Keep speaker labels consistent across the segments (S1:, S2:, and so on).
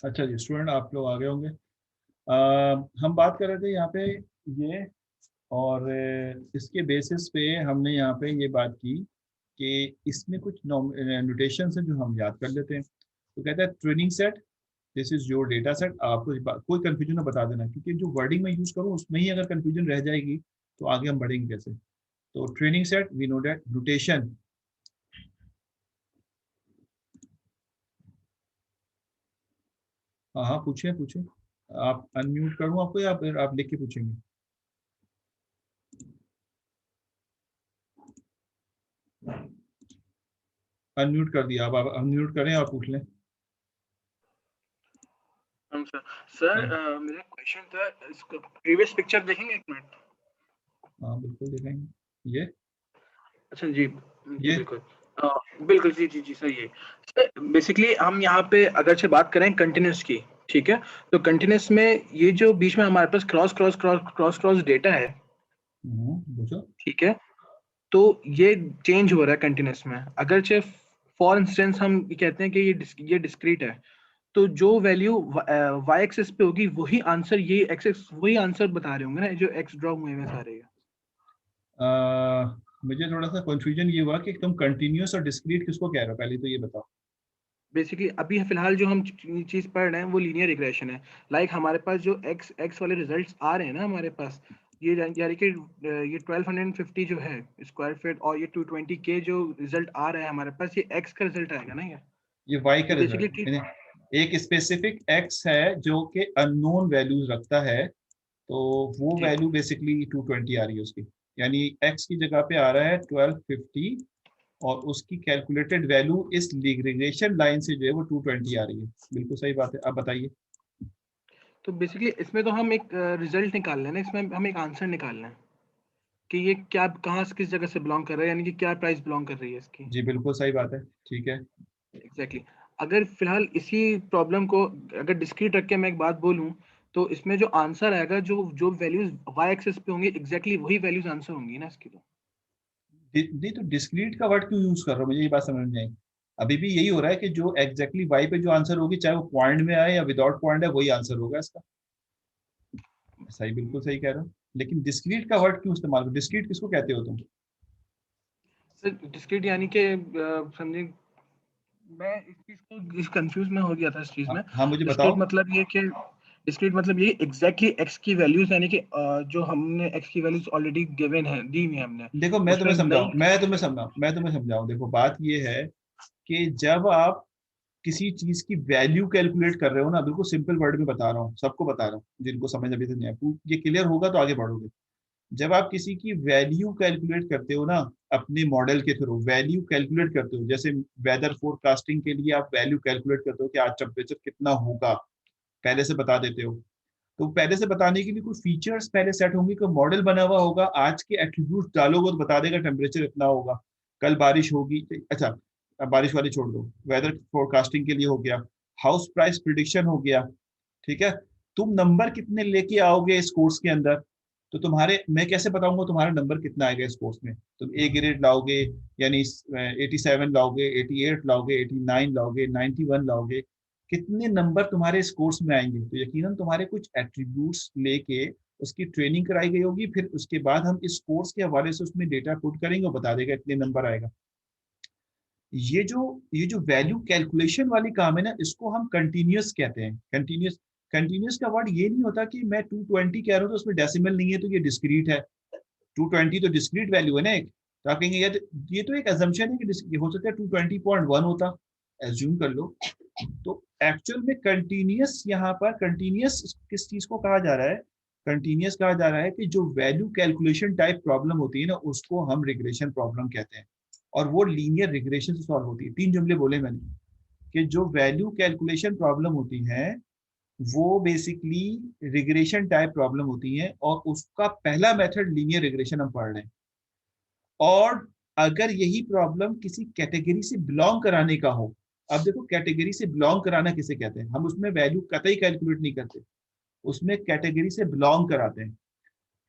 S1: अच्छा जी, स्टूडेंट आप लोग आ गए होंगे। हम बात कर रहे थे यहाँ पे ये, और इसके बेसिस पे हमने यहाँ पे ये बात की कि इसमें कुछ नोटेशन है जो हम याद कर लेते हैं। तो कहता है training set, this is your data set. आपको कोई कंफ्यूजन ना बता देना, क्योंकि जो वर्डिंग में यूज करूँ उसमें ही अगर कंफ्यूजन रह जाएगी तो आगे हम बढ़ेंगे कैसे। तो training set, we know that notation. हाँ हाँ, पूछे पूछे। आप अनम्यूट करूँ आपको या फिर आप लिख के पूछेंगे? अनम्यूट कर दिया, अब आप अनम्यूट करें और पूछ लें।
S2: सर सर मेरा क्वेश्चन था, इसको प्रीवियस पिक्चर देखेंगे एक मिनट?
S1: हाँ बिल्कुल दिखाएंगे। ये
S2: अच्छा जी जी
S1: ये
S2: बिल्कुल। बिल्कुल जी जी जी सही है सर। बेसिकली हम यहाँ पे अगर से बात करें कंटिन्यूस की, ठीक है, तो कंटिन्यूस में ये जो बीच में हमारे पास cross cross cross cross cross data है,
S1: पूछो।
S2: ठीक है, तो ये चेंज हो रहा है कंटिन्यूस में। अगर से फॉर इंस्टेंस हम कहते हैं कि ये डिस्क्रीट है, तो जो वैल्यू वाई एक्सिस पे होगी वही आंसर, ये एक्सिस वही आंसर बता रहे होंगे ना, जो एक्स ड्रॉ हुए हैं सारे।
S1: मुझे थोड़ा सा कंफ्यूजन ये हुआ कि तुम कंटिन्यूअस और डिस्क्रीट किसको कह रहे हो, पहले तो ये बताओ।
S2: बेसिकली अभी फिलहाल जो हम चीज पढ़ रहे हैं वो लीनियर रिग्रेशन है। लाइक हमारे पास जो एक्स एक्स वाले रिजल्ट्स आ रहे हैं ना हमारे पास, ये यानी कि ये 1250 जो है स्क्वायर फीट, और ये 220 के जो रिजल्ट आ रहा है हमारे पास, ये एक्स का रिजल्ट आएगा ना
S1: ये वाई का
S2: ये बेसिकली
S1: रिजल्ट यानी एक स्पेसिफिक एक्स है जो कि अननोन वैल्यूज रखता है, तो वो
S2: जी
S1: वैल्यू बेसिकली 220 आ रही है उसकी। यानी एक्स की जगह पे आ रहा है 1250, और उसकी कैलकुलेटेड वैल्यू इस रिग्रेशन लाइन से जो है वो 220 आ रही है। बिल्कुल सही बात है, अब बताइए।
S2: तो बेसिकली इसमें तो हम एक रिजल्ट निकाल लेना है, इसमें हम एक आंसर निकालना है कि ये क्या कहाँ से किस जगह से बिलोंग कर रहा है, यानी कि क्या प्राइस बिलोंग कर रही है इसकी।
S1: जी बिल्कुल सही बात है, ठीक है।
S2: एग्जैक्टली अगर फिलहाल इसी प्रॉब्लम को अगर डिस्क्रीट रख के मैं एक बात बोलूं, तो इसमें जो आंसर आएगा, जो जो वैल्यूज वाई एक्सिस पे होंगी, एग्जैक्टली वही वैल्यूज आंसर होंगी ना इसकी। तो
S1: नहीं तो डिस्क्रीट का वर्ड क्यों यूज कर रहा हूँ, मुझे ये बात समझ में आई। अभी भी यही हो रहा है कि जो एग्जैक्टली वाई पे जो आंसर होगी, चाहे वो पॉइंट में आए या विदाउट पॉइंट है, वही आंसर होगा इसका। सही, बिल्कुल सही कह रहे हो। लेकिन डिस्क्रीट का वर्ड क्यों इस्तेमाल करो, डिस्क्रीट किसको कहते हो तुम?
S2: सर डिस्क्रीट यानी कि समझे, मैं इस चीज को इस कंफ्यूज में हो गया था इस चीज
S1: हाँ
S2: में।
S1: हाँ, मुझे
S2: डिस्क्रीट
S1: बताओ।
S2: मतलब ये कि डिस्क्रीट मतलब ये एग्जैक्टली एक्स की वैल्यूज, यानी कि जो हमने एक्स की वैल्यूज ऑलरेडी गिवन है, दी हुई है हमने,
S1: देखो
S2: उसमें नई।
S1: मैं तुम्हें समझाऊं। देखो बात ये है कि जब आप किसी चीज की वैल्यू कैलकुलेट कर रहे हो ना, बिल्कुल सिंपल वर्ड में बता रहा हूँ, सबको बता रहा हूँ जिनको समझ अभी तक नहीं आया, ये क्लियर होगा तो आगे बढ़ोगे। जब आप किसी की वैल्यू कैलकुलेट करते हो ना, अपने मॉडल के थ्रू वैल्यू कैलकुलेट करते हो, जैसे वेदर फोरकास्टिंग के लिए आप वैल्यू कैलकुलेट करते हो कि आज टेम्परेचर कितना होगा, पहले से बता देते हो। तो पहले से बताने के लिए कुछ फीचर्स पहले सेट होंगे, कोई मॉडल बना हुआ होगा, आज के एट्रीब्यूट डालोगे तो बता देगा टेम्परेचर इतना होगा, कल बारिश होगी। अच्छा, अब बारिश वाली छोड़ दो, वेदर फोरकास्टिंग के लिए हो गया, हाउस प्राइस प्रिडिक्शन हो गया, ठीक है। तुम नंबर कितने लेके आओगे इस कोर्स के अंदर, तो तुम्हारे मैं कैसे बताऊंगा तुम्हारा नंबर कितना आएगा इस कोर्स में। तुम ए ग्रेड लाओगे, यानी 87 लाओगे, 88 लाओगे, 89 लाओगे, 91 लाओगे, कितने नंबर तुम्हारे इस कोर्स में आएंगे। तो यकीनन तुम्हारे कुछ एट्रीब्यूट्स लेके उसकी ट्रेनिंग कराई गई होगी, फिर उसके बाद हम इस कोर्स के हवाले से उसमें डेटा पुट करेंगे और बता देगा इतने नंबर आएगा। ये जो वैल्यू कैलकुलेशन वाली काम है ना, इसको हम कंटिन्यूअस कहते हैं। कंटिन्यूअस, कंटिन्यूअस का वर्ड ये नहीं होता कि मैं 220 कह रहा हूँ तो उसमें डेसिमल नहीं है तो ये डिस्क्रीट है। 220 तो डिस्क्रीट वैल्यू है ना एक। तो आप कहेंगे यार ये तो एक अजम्पशन है कि हो सकता है 220.1 होता, एज्यूम कर लो। तो एक्चुअल में कंटिन्यूअस, यहाँ पर कंटिन्यूअस किस चीज को कहा जा रहा है? कंटिन्यूअस कहा जा रहा है कि जो वैल्यू कैलकुलेशन टाइप प्रॉब्लम होती है ना, उसको हम रिग्रेशन प्रॉब्लम कहते हैं। और वो लीनियर रिग्रेशन से सॉल्व होती है। 3 जुमले बोले मैंने कि जो वैल्यू कैलकुलेशन प्रॉब्लम होती है वो बेसिकली रिग्रेशन टाइप प्रॉब्लम होती है, और उसका पहला मेथड लीनियर रिग्रेशन हम पढ़ रहे हैं। और अगर यही प्रॉब्लम किसी कैटेगरी से बिलोंग कराने का हो, अब देखो कैटेगरी से बिलोंग कराना किसे कहते हैं, हम उसमें वैल्यू कतई कैलकुलेट नहीं करते, उसमें कैटेगरी से बिलोंग कराते हैं।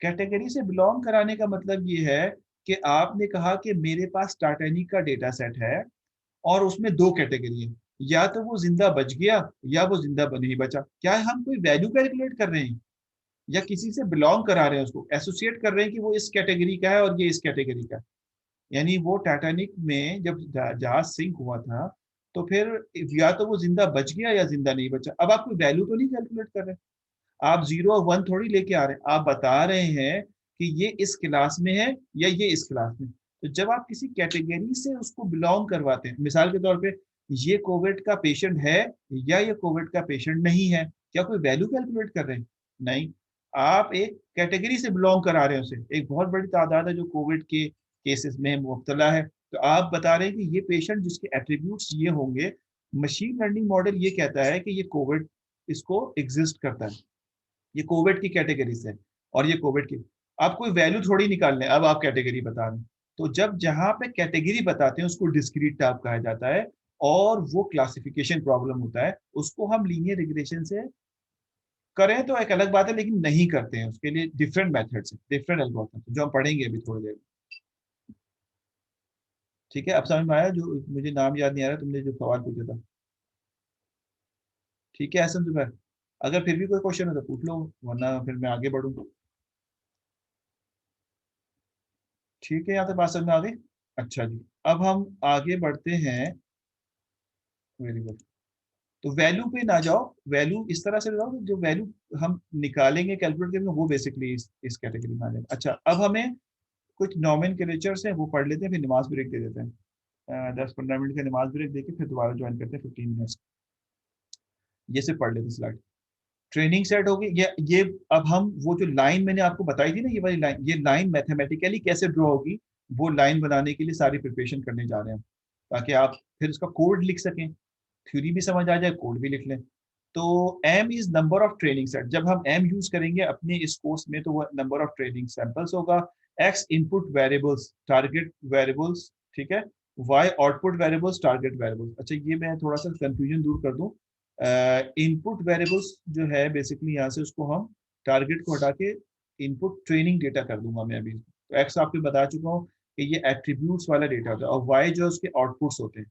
S1: कैटेगरी से बिलोंग कराने का मतलब ये है कि आपने कहा कि मेरे पास टाइटैनिक का डेटा सेट है और उसमें 2 कैटेगरी है, या तो वो जिंदा बच गया या वो जिंदा नहीं बचा। क्या हम कोई वैल्यू कैलकुलेट कर रहे हैं या किसी से बिलोंग करा रहे हैं, उसको एसोसिएट कर रहे हैं कि वो इस कैटेगरी का है और ये इस कैटेगरी का है। यानी वो टाइटैनिक में जब जहाज सिंक हुआ था तो फिर या तो वो जिंदा बच गया या जिंदा नहीं बचा। अब आप कोई वैल्यू तो नहीं कैलकुलेट कर रहे, आप 0 और 1 थोड़ी लेके आ रहे हैं, आप बता रहे हैं कि ये इस क्लास में है या ये इस क्लास में। तो जब आप किसी कैटेगरी से उसको बिलोंग करवाते हैं, मिसाल के तौर पे ये कोविड का पेशेंट है या ये कोविड का पेशेंट नहीं है, क्या कोई वैल्यू कैलकुलेट कर रहे हैं? नहीं, आप एक कैटेगरी से बिलोंग करा रहे हैं उसे। एक बहुत बड़ी तादाद है जो कोविड के केसेस में मुब्तला है, तो आप बता रहे हैं कि ये पेशेंट जिसके एट्रीब्यूट्स ये होंगे, मशीन लर्निंग मॉडल ये कहता है कि ये कोविड इसको एग्जिस्ट करता है, ये कोविड की कैटेगरी से और ये कोविड की। आप कोई वैल्यू थोड़ी निकाल लें, अब आप कैटेगरी बता रहे हैं। तो जब जहां पे कैटेगरी बताते हैं उसको डिस्क्रीट टाइप कहा जाता है और वो क्लासिफिकेशन प्रॉब्लम होता है, उसको हम लीनियर रिग्रेशन से करें तो एक अलग बात है, लेकिन नहीं करते हैं, उसके लिए डिफरेंट मेथड्स हैं, डिफरेंट एल्गोरिथम जो हम पढ़ेंगे अभी थोड़ी देर में। ठीक है, अब समझ में आया? जो मुझे नाम याद नहीं आ रहा, तुमने जो सवाल पूछा था। ठीक है हसन जुबैर, अगर फिर भी कोई क्वेश्चन हो तो पूछ लो, वरना फिर मैं आगे बढ़ूँ। ठीक है, यहाँ तक बात समझ में आ गई? अच्छा जी, अब हम आगे बढ़ते हैं। Very good. तो वैल्यू पे ना जाओ, वैल्यू इस तरह से जाओ कि जो वैल्यू हम निकालेंगे कैलकुलेट करेंगे वो बेसिकली इस कैटेगरी में आ जाएगा। अच्छा, अब हमें कुछ नॉमेनक्लेचर्स हैं वो पढ़ लेते हैं, फिर नमाज ब्रेक दे देते हैं। 10-15 मिनट का नमाज ब्रेक देके फिर दोबारा ज्वाइन करते हैं 15 मिनट्स। ये सिर्फ पढ़ लेते हैं स्लाइड। ट्रेनिंग सेट होगी ये। अब हम वो जो लाइन मैंने आपको बताई थी ना, ये वाली लाइन, ये लाइन मैथमेटिकली कैसे ड्रॉ होगी, वो लाइन बनाने के लिए सारी प्रिपरेशन करने जा रहे हैं, ताकि आप फिर उसका कोड लिख सकें, थ्योरी भी समझ आ जाए, कोड भी लिख लें। तो M is number of training set. जब हम एम यूज करेंगे अपने इस कोर्स में तो वो नंबर ऑफ ट्रेनिंग सैंपल्स होगा। X input variables, target variables, ठीक है। Y output variables, target variables. अच्छा, ये मैं थोड़ा सा कंफ्यूजन दूर कर दूं। इनपुट वेरिएबल्स जो है बेसिकली यहाँ से उसको हम टारगेट को हटा के इनपुट ट्रेनिंग डेटा कर दूंगा मैं अभी। तो एक्स आपको बता चुका हूँ कि ये एट्रीब्यूट्स वाला डेटा होता है और वाई जो उसके आउटपुट्स होते हैं।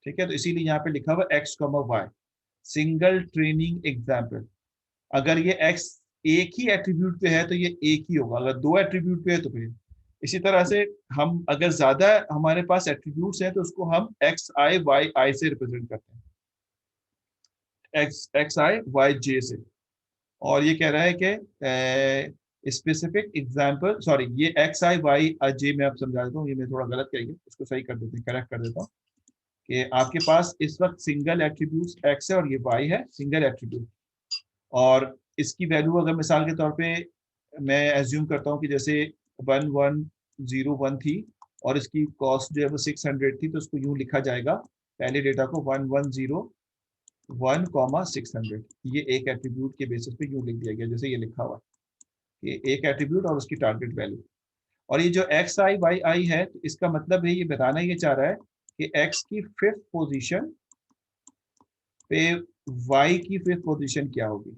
S1: ठीक है, तो इसीलिए यहाँ पे लिखा हुआ X comma Y, single training example. अगर ये एक्स एक ही एट्रीब्यूट पे है तो ये एक ही होगा, अगर दो एट्रीब्यूट पे है तो फिर इसी तरह से हम अगर ज्यादा हमारे पास एट्रीब्यूट्स हैं तो उसको हम एक्स आई वाई आई से रिप्रेजेंट करते हैं, एक्स आई वाई जे से। और ये कह रहा है कि स्पेसिफिक एग्जाम्पल, सॉरी ये एक्स आई वाई जे में आप समझा देता हूँ, ये मैं थोड़ा गलत कह गया, उसको सही कर देते हैं, करेक्ट कर देता हूँ कि आपके पास इस वक्त सिंगल एट्रीब्यूट एक्स है और ये वाई है, सिंगल एट्रीब्यूट। और इसकी वैल्यू अगर मिसाल के तौर पे मैं एज्यूम करता हूँ कि जैसे 1101 थी और इसकी कॉस्ट जो है वो 600 थी, तो उसको यूं लिखा जाएगा पहले डेटा को 1101,600। ये एक एट्रीब्यूट के बेसिस पे यूं लिख दिया गया जैसे ये लिखा हुआ है कि एक एट्रीब्यूट और उसकी टारगेट वैल्यू। और ये जो एक्स आई वाई आई है, तो इसका मतलब है, ये बताना ये चाह रहा है कि एक्स की 5th पोजीशन पे वाई की 5th पोजीशन क्या होगी।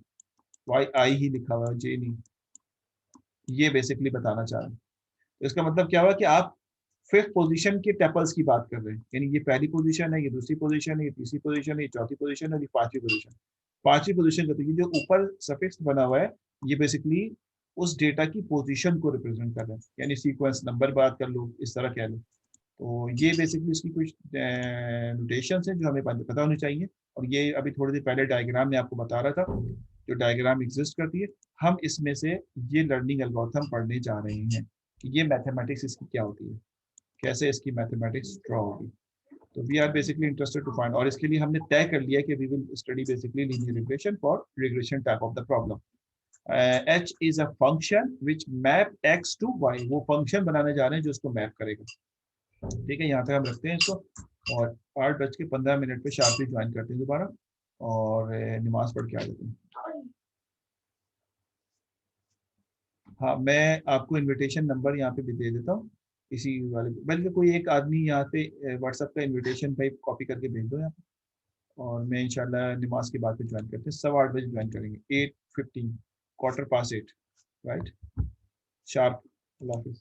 S1: वाई आई ही लिखा हुआ है, जे नहीं। ये बेसिकली बताना चाह रहे हैं। तो इसका मतलब क्या हुआ कि आप 5th पोजीशन के टेपल्स की बात कर रहे हैं, यानी ये पहली पोजीशन है, ये दूसरी पोजीशन है, ये तीसरी पोजीशन है, ये चौथी पोजीशन है, ये पांचवी पोजीशन। पांचवी पोजीशन का तो ये जो ऊपर सफिक्स बना हुआ है, ये बेसिकली उस डेटा की पोजीशन को रिप्रेजेंट कर रहा है, यानी सीक्वेंस नंबर बात कर लो, इस तरह कह लो। तो ये बेसिकली इसकी कुछ नोटेशन है जो हमें पता होनी चाहिए। और ये अभी थोड़ी देर पहले डायग्राम में आपको बता रहा था, जो डायग्राम एग्जिस्ट करती है, हम इसमें से ये लर्निंग एल्गोरिथम पढ़ने जा रहे हैं कि ये मैथमेटिक्स इसकी क्या होती है, कैसे इसकी मैथमेटिक्स ड्रॉ होगी। तो we are basically interested to find, और इसके लिए हमने तय कर लिया कि we will study basically linear regression for regression type of the problem. h is a function which map x to y, वो फंक्शन बनाने जा रहे हैं जो उसको मैप करेगा। ठीक है, यहाँ तक हम रखते हैं इसको, और 8:15 पे शार्पली ज्वाइन करते हैं दोबारा और नमाज पढ़ के आ जाते हैं। हाँ, मैं आपको इनविटेशन नंबर यहाँ पे भी दे देता हूँ इसी वाले, बल्कि कोई एक आदमी यहाँ पे व्हाट्सएप का इनविटेशन भाई कॉपी करके भेज दो यहाँ पे, और मैं इंशाल्लाह नमाज के बाद पे ज्वाइन करते हैं, 8:15 ज्वाइन करेंगे, 8:15, 8:15, राइट, शार्प। अल्लाह हाफिज़।